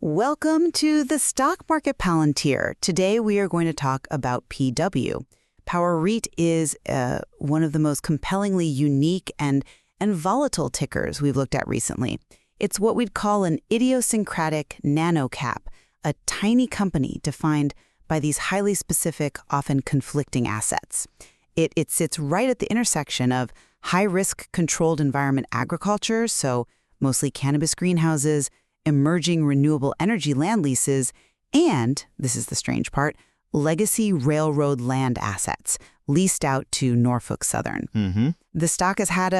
Welcome to the Stock Market Palantir. Today we are going to talk about PW. Power REIT is one of the most compellingly unique and volatile tickers we've looked at recently. It's what we'd call an idiosyncratic nano-cap, a tiny company defined by these highly specific, often conflicting assets. It sits right at the intersection of high-risk controlled environment agriculture, so mostly cannabis greenhouses, emerging renewable energy land leases, and, this is the strange part, legacy railroad land assets leased out to Norfolk Southern. The stock has had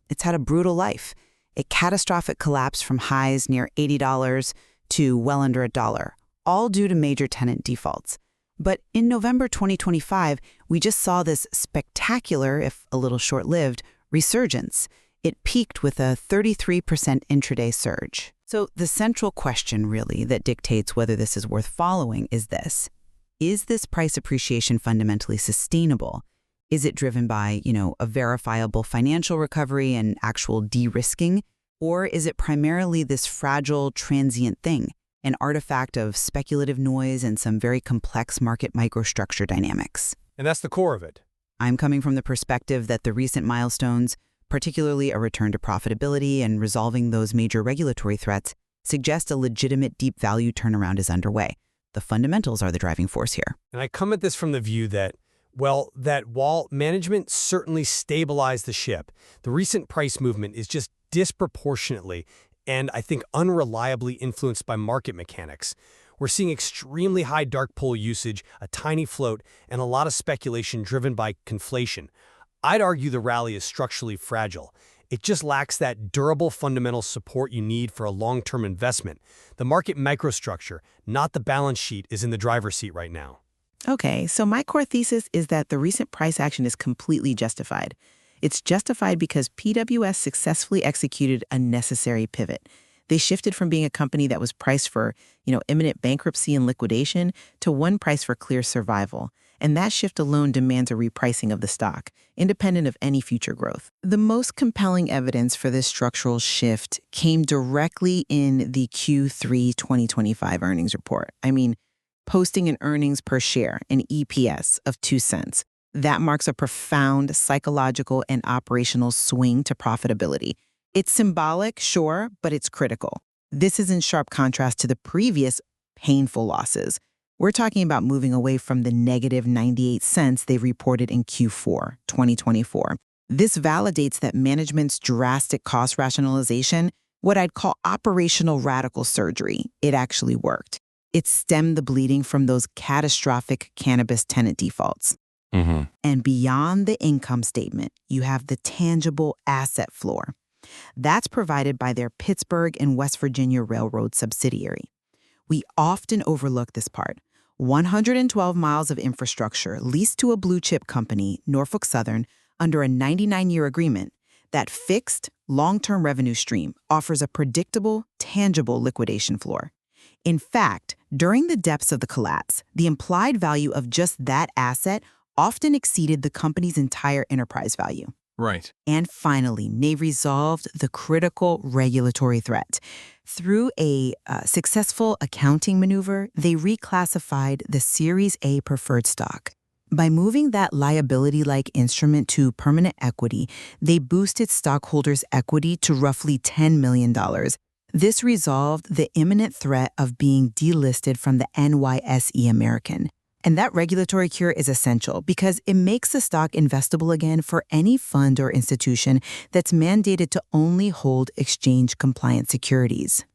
it's had a brutal life. A catastrophic collapse from highs near $80 to well under $1, all due to major tenant defaults. But in November 2025, we just saw this spectacular, if a little short-lived, resurgence. It peaked with a 33% intraday surge. So the central question, really, that dictates whether this is worth following is this. Is this price appreciation fundamentally sustainable? Is it driven by, a verifiable financial recovery and actual de-risking? Or is it primarily this fragile, transient thing, an artifact of speculative noise and some very complex market microstructure dynamics? And that's the core of it. I'm coming from the perspective that the recent milestones, particularly a return to profitability and resolving those major regulatory threats, suggest a legitimate deep value turnaround is underway. The fundamentals are the driving force here. And I come at this from the view that while management certainly stabilized the ship, the recent price movement is just disproportionately and I think unreliably influenced by market mechanics. We're seeing extremely high dark pool usage, a tiny float, and a lot of speculation driven by conflation. I'd argue the rally is structurally fragile. It just lacks that durable fundamental support you need for a long-term investment. The market microstructure, not the balance sheet, is in the driver's seat right now. Okay, so my core thesis is that the recent price action is completely justified. It's justified because PWS successfully executed a necessary pivot. They shifted from being a company that was priced for, imminent bankruptcy and liquidation to one priced for clear survival. And that shift alone demands a repricing of the stock, independent of any future growth. The most compelling evidence for this structural shift came directly in the Q3 2025 earnings report. Posting an earnings per share, an EPS, of 2 cents. That marks a profound psychological and operational swing to profitability. It's symbolic, sure, but it's critical. This is in sharp contrast to the previous painful losses. We're talking about moving away from the negative 98 cents they reported in Q4 2024. This validates that management's drastic cost rationalization, what I'd call operational radical surgery, it actually worked. It stemmed the bleeding from those catastrophic cannabis tenant defaults. And beyond the income statement, you have the tangible asset floor. That's provided by their Pittsburgh and West Virginia Railroad subsidiary. We often overlook this part. 112 miles of infrastructure leased to a blue-chip company, Norfolk Southern, under a 99-year agreement. That fixed, long-term revenue stream offers a predictable, tangible liquidation floor. In fact, during the depths of the collapse, the implied value of just that asset often exceeded the company's entire enterprise value. Right. And finally, they resolved the critical regulatory threat. Through a successful accounting maneuver, they reclassified the Series A preferred stock. By moving that liability-like instrument to permanent equity, they boosted stockholders' equity to roughly $10 million. This resolved the imminent threat of being delisted from the NYSE American. And that regulatory cure is essential because it makes the stock investable again for any fund or institution that's mandated to only hold exchange-compliant securities.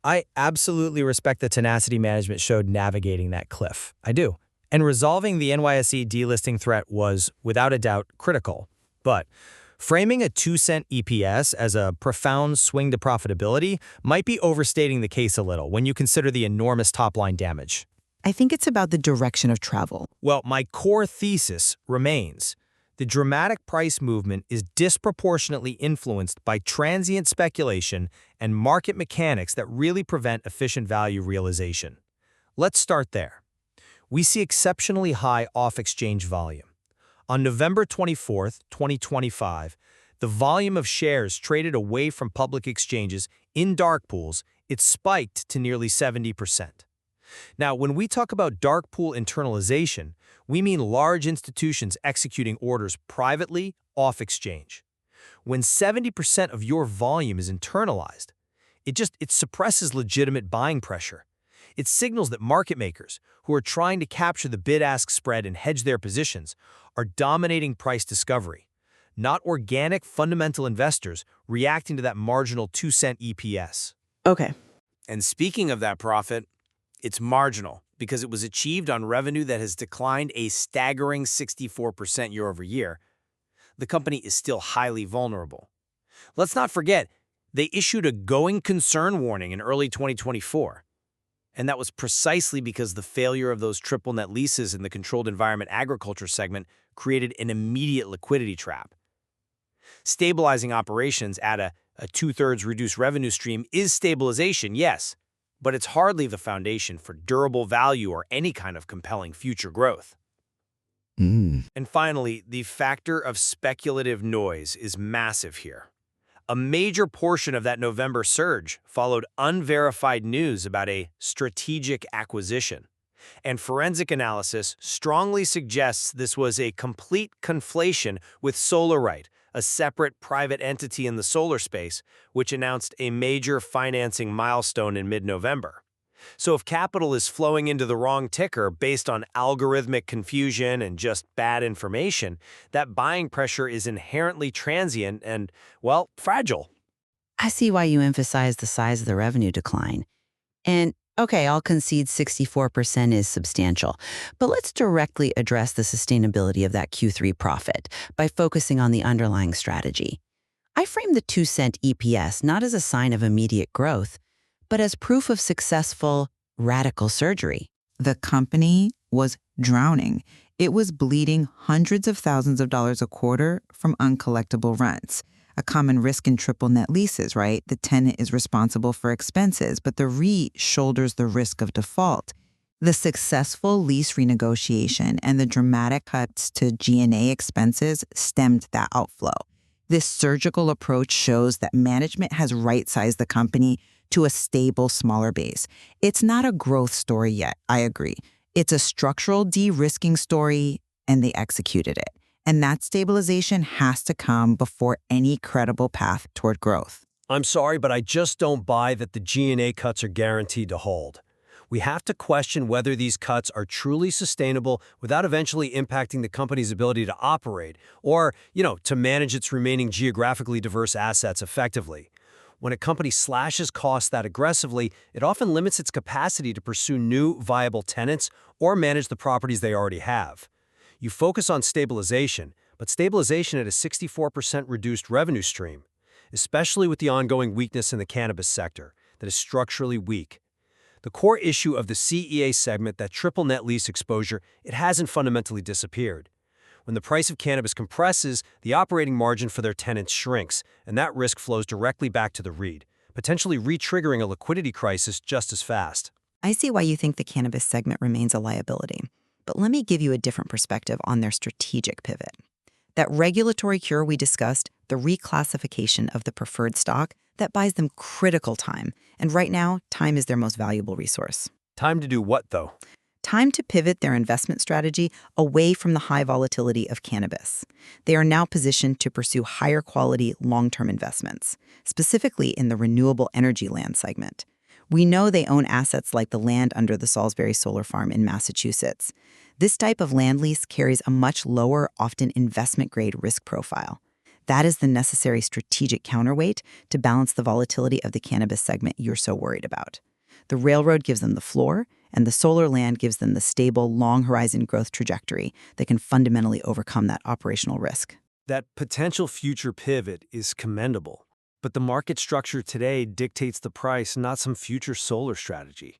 I absolutely respect the tenacity management showed navigating that cliff. I do. And resolving the NYSE delisting threat was, without a doubt, critical. But framing a 2-cent EPS as a profound swing to profitability might be overstating the case a little when you consider the enormous top-line damage. I think it's about the direction of travel. Well, my core thesis remains. The dramatic price movement is disproportionately influenced by transient speculation and market mechanics that really prevent efficient value realization. Let's start there. We see exceptionally high off-exchange volume. On November 24, 2025, the volume of shares traded away from public exchanges in dark pools It spiked to nearly 70%. Now, when we talk about dark pool internalization, we mean large institutions executing orders privately off exchange. When 70% of your volume is internalized, it suppresses legitimate buying pressure. It signals that market makers, who are trying to capture the bid-ask spread and hedge their positions, are dominating price discovery, not organic fundamental investors reacting to that marginal 2-cent EPS. Okay. And speaking of that profit, it's marginal because it was achieved on revenue that has declined a staggering 64% year over year. The company is still highly vulnerable. Let's not forget, they issued a going concern warning in early 2024. And that was precisely because the failure of those triple net leases in the controlled environment agriculture segment created an immediate liquidity trap. Stabilizing operations at a two-thirds reduced revenue stream is stabilization, yes, but it's hardly the foundation for durable value or any kind of compelling future growth. And finally, the factor of speculative noise is massive here. A major portion of that November surge followed unverified news about a strategic acquisition. And forensic analysis strongly suggests this was a complete conflation with SolarRight, a separate private entity in the solar space, which announced a major financing milestone in mid-November. So if capital is flowing into the wrong ticker based on algorithmic confusion and just bad information, that buying pressure is inherently transient and, well, fragile. I see why you emphasize the size of the revenue decline. And okay, I'll concede 64% is substantial, but let's directly address the sustainability of that Q3 profit by focusing on the underlying strategy. I frame the 2-cent EPS not as a sign of immediate growth, but as proof of successful radical surgery. The company was drowning. It was bleeding hundreds of thousands of dollars a quarter from uncollectible rents. A common risk in triple net leases, right? The tenant is responsible for expenses, but the REIT shoulders the risk of default. The successful lease renegotiation and the dramatic cuts to G&A expenses stemmed that outflow. This surgical approach shows that management has right-sized the company to a stable, smaller base. It's not a growth story yet, I agree. It's a structural de-risking story, and they executed it. And that stabilization has to come before any credible path toward growth. I'm sorry, but I just don't buy that the G&A cuts are guaranteed to hold. We have to question whether these cuts are truly sustainable without eventually impacting the company's ability to operate or, to manage its remaining geographically diverse assets effectively. When a company slashes costs that aggressively, it often limits its capacity to pursue new, viable tenants or manage the properties they already have. You focus on stabilization, but stabilization at a 64% reduced revenue stream, especially with the ongoing weakness in the cannabis sector that is structurally weak. The core issue of the CEA segment, that triple net lease exposure, it hasn't fundamentally disappeared. When the price of cannabis compresses, the operating margin for their tenants shrinks, and that risk flows directly back to the REIT, potentially re-triggering a liquidity crisis just as fast. I see why you think the cannabis segment remains a liability, but let me give you a different perspective on their strategic pivot. That regulatory cure we discussed, the reclassification of the preferred stock, that buys them critical time, and right now, time is their most valuable resource. Time to do what, though? Time to pivot their investment strategy away from the high volatility of cannabis. They are now positioned to pursue higher quality long-term investments, specifically in the renewable energy land segment. We know they own assets like the land under the Salisbury Solar Farm in Massachusetts. This type of land lease carries a much lower, often investment-grade risk profile. That is the necessary strategic counterweight to balance the volatility of the cannabis segment you're so worried about. The railroad gives them the floor, and the solar land gives them the stable, long-horizon growth trajectory that can fundamentally overcome that operational risk. That potential future pivot is commendable, but the market structure today dictates the price, not some future solar strategy.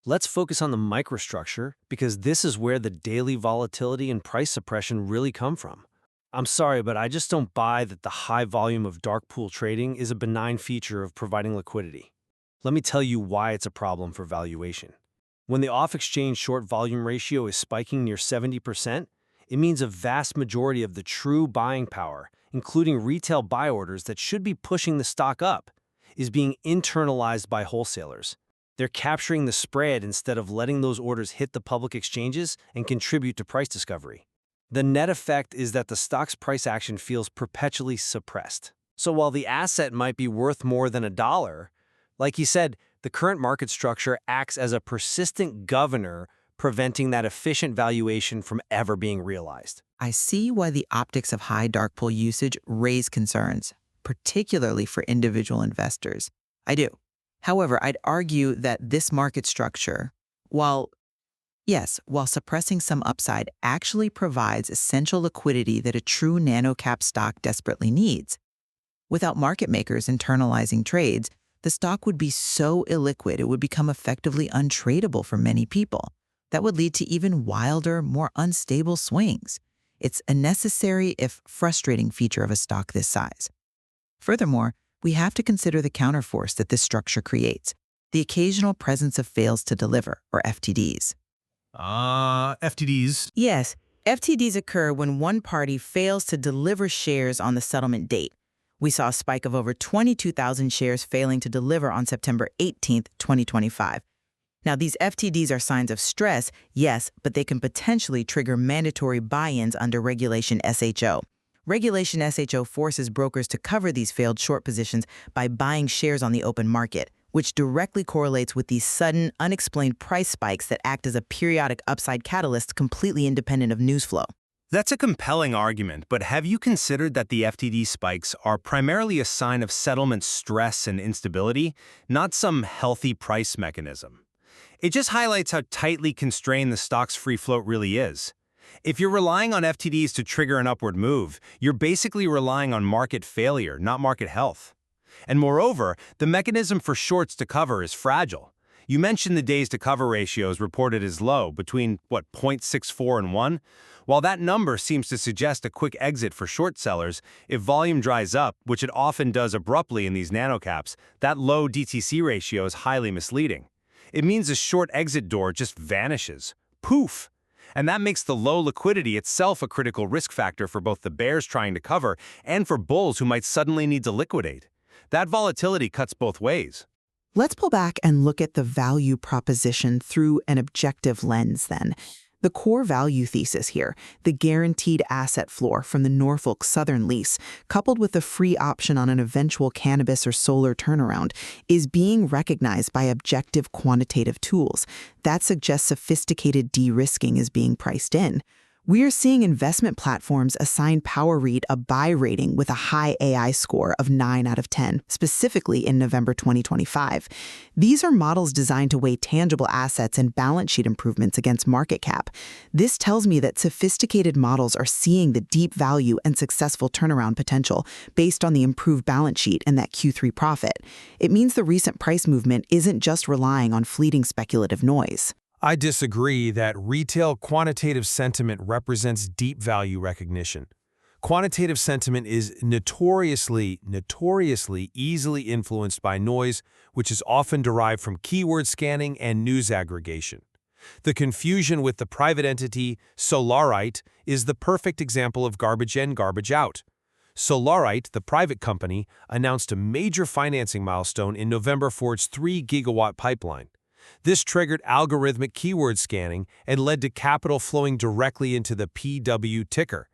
Let's focus on the microstructure, because this is where the daily volatility and price suppression really come from. I'm sorry, but I just don't buy that the high volume of dark pool trading is a benign feature of providing liquidity. Let me tell you why it's a problem for valuation. When the off-exchange short volume ratio is spiking near 70%, it means a vast majority of the true buying power, including retail buy orders that should be pushing the stock up, is being internalized by wholesalers. They're capturing the spread instead of letting those orders hit the public exchanges and contribute to price discovery. The net effect is that the stock's price action feels perpetually suppressed. So while the asset might be worth more than $1, like you said, the current market structure acts as a persistent governor, preventing that efficient valuation from ever being realized. I see why the optics of high dark pool usage raise concerns, particularly for individual investors. I do. However, I'd argue that this market structure, while suppressing some upside, actually provides essential liquidity that a true nano-cap stock desperately needs. Without market makers internalizing trades, the stock would be so illiquid it would become effectively untradeable for many people. That would lead to even wilder, more unstable swings. It's a necessary, if frustrating, feature of a stock this size. Furthermore, we have to consider the counterforce that this structure creates, the occasional presence of fails to deliver, or FTDs. FTDs. Yes, FTDs occur when one party fails to deliver shares on the settlement date. We saw a spike of over 22,000 shares failing to deliver on September 18, 2025. Now, these FTDs are signs of stress, yes, but they can potentially trigger mandatory buy-ins under Regulation SHO. Regulation SHO forces brokers to cover these failed short positions by buying shares on the open market, which directly correlates with these sudden, unexplained price spikes that act as a periodic upside catalyst completely independent of news flow. That's a compelling argument, but have you considered that the FTD spikes are primarily a sign of settlement stress and instability, not some healthy price mechanism? It just highlights how tightly constrained the stock's free float really is. If you're relying on FTDs to trigger an upward move, you're basically relying on market failure, not market health. And moreover, the mechanism for shorts to cover is fragile. You mentioned the days to cover ratios reported as low, between, 0.64 and 1? While that number seems to suggest a quick exit for short sellers, if volume dries up, which it often does abruptly in these nanocaps, that low DTC ratio is highly misleading. It means a short exit door just vanishes. Poof! And that makes the low liquidity itself a critical risk factor for both the bears trying to cover and for bulls who might suddenly need to liquidate. That volatility cuts both ways. Let's pull back and look at the value proposition through an objective lens then. The core value thesis here, the guaranteed asset floor from the Norfolk Southern lease, coupled with the free option on an eventual cannabis or solar turnaround, is being recognized by objective quantitative tools. That suggests sophisticated de-risking is being priced in. We are seeing investment platforms assign PowerREIT a buy rating with a high AI score of 9 out of 10, specifically in November 2025. These are models designed to weigh tangible assets and balance sheet improvements against market cap. This tells me that sophisticated models are seeing the deep value and successful turnaround potential based on the improved balance sheet and that Q3 profit. It means the recent price movement isn't just relying on fleeting speculative noise. I disagree that retail quantitative sentiment represents deep value recognition. Quantitative sentiment is notoriously easily influenced by noise, which is often derived from keyword scanning and news aggregation. The confusion with the private entity Solarite is the perfect example of garbage in, garbage out. Solarite, the private company, announced a major financing milestone in November for its 3-gigawatt pipeline. This triggered algorithmic keyword scanning and led to capital flowing directly into the PW ticker.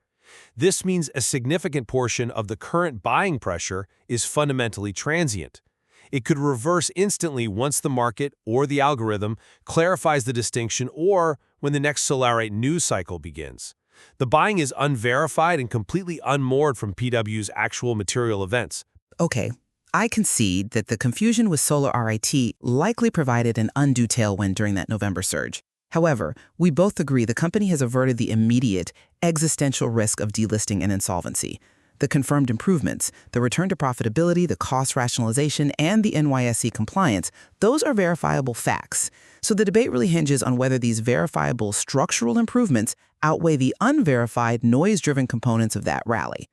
This means a significant portion of the current buying pressure is fundamentally transient. It could reverse instantly once the market or the algorithm clarifies the distinction or when the next Solarite news cycle begins. The buying is unverified and completely unmoored from PW's actual material events. Okay, I concede that the confusion with Solar RIT likely provided an undue tailwind during that November surge. However, we both agree the company has averted the immediate, existential risk of delisting and insolvency. The confirmed improvements, the return to profitability, the cost rationalization, and the NYSE compliance, those are verifiable facts. So the debate really hinges on whether these verifiable structural improvements outweigh the unverified, noise-driven components of that rally.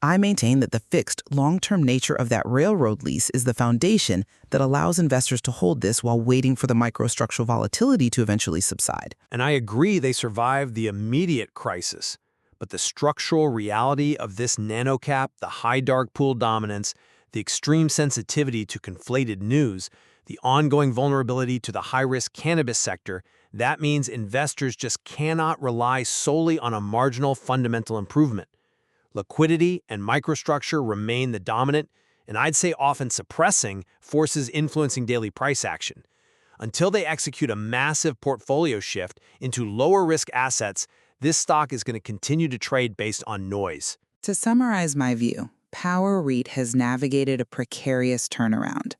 I maintain that the fixed, long-term nature of that railroad lease is the foundation that allows investors to hold this while waiting for the microstructural volatility to eventually subside. And I agree they survived the immediate crisis. But the structural reality of this nanocap, the high dark pool dominance, the extreme sensitivity to conflated news, the ongoing vulnerability to the high-risk cannabis sector, that means investors just cannot rely solely on a marginal fundamental improvement. Liquidity and microstructure remain the dominant, and I'd say often suppressing, forces influencing daily price action. Until they execute a massive portfolio shift into lower-risk assets, this stock is going to continue to trade based on noise. To summarize my view, Power REIT has navigated a precarious turnaround.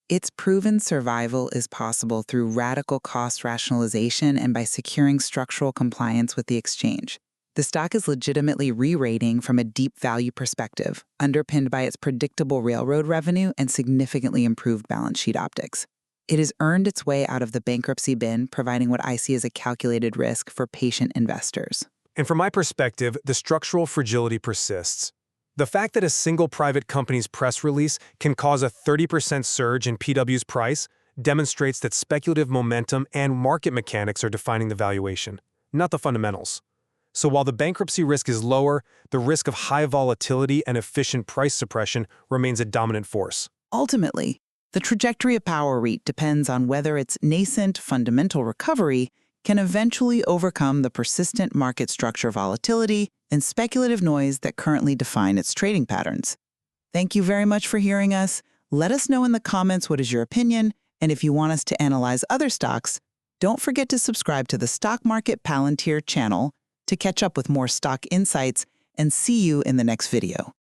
Its proven survival is possible through radical cost rationalization and by securing structural compliance with the exchange. The stock is legitimately re-rating from a deep value perspective, underpinned by its predictable railroad revenue and significantly improved balance sheet optics. It has earned its way out of the bankruptcy bin, providing what I see as a calculated risk for patient investors. And from my perspective, the structural fragility persists. The fact that a single private company's press release can cause a 30% surge in PW's price demonstrates that speculative momentum and market mechanics are defining the valuation, not the fundamentals. So while the bankruptcy risk is lower, the risk of high volatility and efficient price suppression remains a dominant force. Ultimately, the trajectory of Power REIT depends on whether its nascent fundamental recovery can eventually overcome the persistent market structure volatility and speculative noise that currently define its trading patterns. Thank you very much for hearing us. Let us know in the comments what is your opinion, and if you want us to analyze other stocks, don't forget to subscribe to the Stock Market Palantir channel to catch up with more stock insights, and see you in the next video.